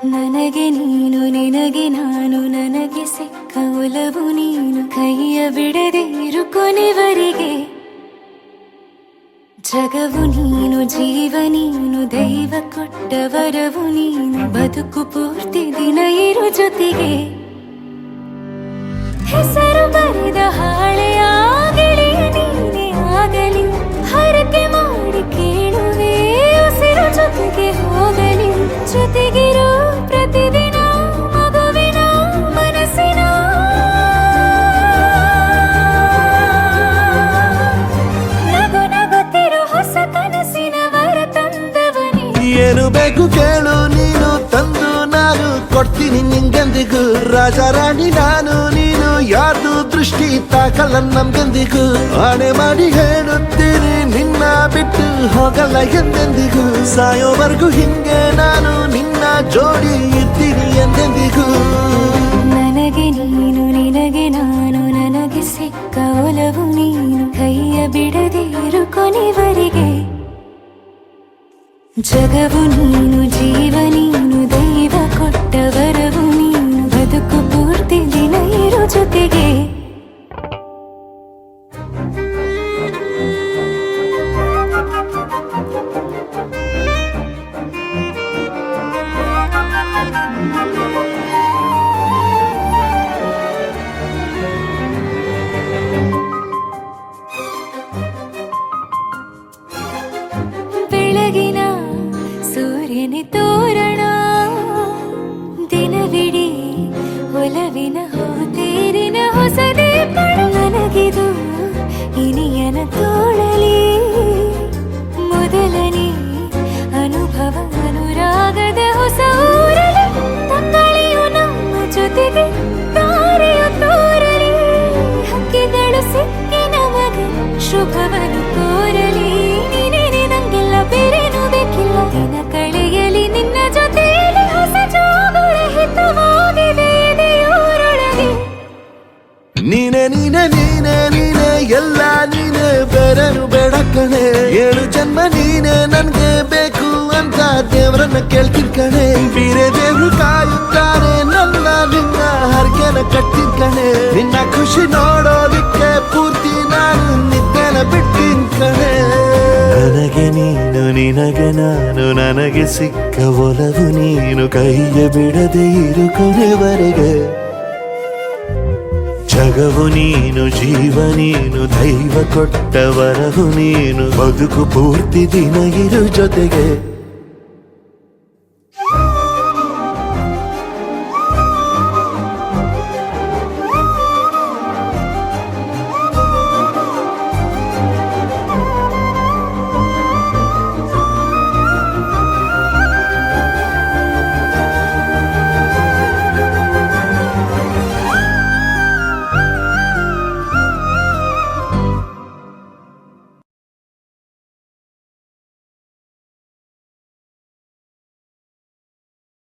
ನನಗೆ ನೀನು ನಿನಗೆ ನಾನು ನನಗೆ ಸಿಕ್ಕ ಒಲವು ನೀನು ಕೈಯ ಬಿಡದೆ ಇರು ಕೊನೆವರೆಗೆ ಜಗವು ನೀನು ಜೀವ ನೀನು ದೈವ ಕೊಟ್ಟ ವರವು ನೀನು ಬದುಕು ಪೂರ್ತಿ ದಿನ ಇರು ಜೊತೆಗೆ ಹೆಸರು ಬರೆದ ಹಾಳೆಯಾಗಲಿ ನೀನೇ ಆಗಲಿ ಹರಕೆ ಮಾಡಿ ಕೇಳುವೆ ಉಸಿರು ಜೊತೆಗೆ ಹೋಗಲಿ ಜೊತೆಗಿರೋ ಪ್ರತಿದಿನ ಮಗುವಿನ ಮನಸ್ಸಿನ ನಗು ನಗುತ್ತಿರೋ ಹೊಸ ಕನಸಿನ ವರ ತಂದವನೇ ಏನು ಬೇಕು ಕೇಳು ನೀನು ತಂದು ನಾನು ಕೊಡ್ತೀನಿ ನಿಂಗೆಂದಿಗೂ ರಾಜ ರಾಣಿ ನಾನು ನೀನು ಯಾರ್ದು ದೃಷ್ಟಿ ತಾಕಲ್ಲ ನಮ್ಗೆಂದಿಗೂ ಆಣೆ ಮಾಡಿ ಹೇಳುತ್ತೀನಿ ನಿನ್ನ ಬಿಟ್ಟು ಹೋಗಲ್ಲ ಎಂದೆಂದಿಗೂ ಸಾಯೋವರೆಗೂ ಹಿಂಗೆ ನಾನು ನಿನ್ನ ಜೋಡಿ ಇರ್ತೀನಿ ಎಂದೆಂದಿಗೂ ನನಗೆ ನೀನು ನಿನಗೆ ನಾನು ನನಗೆ ಸಿಕ್ಕ ಒಲವು ನೀನು ಕೈಯ ಬಿಡದೆ ಇರು ಕೊನೆವರೆಗೆ ಜಗವು ನೀನು ಜೀವ ನೀನು ದೈವ ಕೊಟ್ಟ ವರವು ನೀನು ಬದುಕು ಪೂರ್ತಿ ದಿನ ಇರು ಜೊತೆಗೆ ಬೆಳಗಿನ ಸೂರ್ಯನೇ ತೋರಣ ದಿನವಿಡೀ ಒಲವಿನ ಹೋತೇರಿನ ಹೊಸದೇ ಪಡ ನನಗಿದು ಇನಿಯನ ತೋಳಲಿ ಮೊದಲನೇ ಅನುಭವ ಅನುರಾಗದ ಹೊಸ ಊರಲಿ ತಂಗಳಿಯು ನಮ್ಮ ಜೊತೆಗೆ ತಾರೆಯು ತೋರಲಿ ಹಕ್ಕಿಗಳು ಸಿಕ್ಕಿ ನಮಗೆ ಶುಭವನ್ನು ಕೋರಲಿ ನೀನೇನೆ ನಂಗೆಲ್ಲ ಬೇರೇನು ಬೇಕಿಲ್ಲ ದಿನ ಕಳೆಯಲಿ ನಿನ್ನ ಜೊತೆಯಲ್ಲಿ ಹೊಸ ಜೋಗುಳ ಹಿತವಾಗಿದೆ ಎದೆಯೂರೊಳಗೆ ನೀನೆ ನೀನೆ ನೀನೆ ನೀನೆ ಎಲ್ಲ ನೀನೆ ಬೇರೆನು ಬೇಡ ಕಣೆ ಏಳು ಜನ್ಮ ನೀನೆ ನನ್ಗೆ ಬೇಕು ಅಂತ ದೇವರನ್ನ ಕೇಳ್ತೀನಿ ಕಣೆ ಬೇರೆ ದೇವ್ರು ಕಾಯುತ್ತಾರೆ ನನ್ನ ನಿನ್ನ ಹರಕೆನ ಕಟ್ಟಿನ ಕಣೆ ನಿನ್ನ ಖುಷಿ ನೋಡೋದಿಕ್ಕೆ ಪೂರ್ತಿ ನಾನು ನಿದ್ದೆನ ಬಿಟ್ಟಿನ ಕಣೆ ನನಗೆ ನೀನು ನಿನಗೆ ನಾನು ನನಗೆ ಸಿಕ್ಕ ಒಲವು ನೀನು ಕೈಯ ಬಿಡದೆ ಇರು ಕೊನೆವರೆಗೆ ಜಗವು ನೀನು ಜೀವ ನೀನು ದೈವ ಕೊಟ್ಟ ವರವು ನೀನು ಬದುಕು ಪೂರ್ತಿ ದಿನ ಇರು ಜೊತೆಗೆ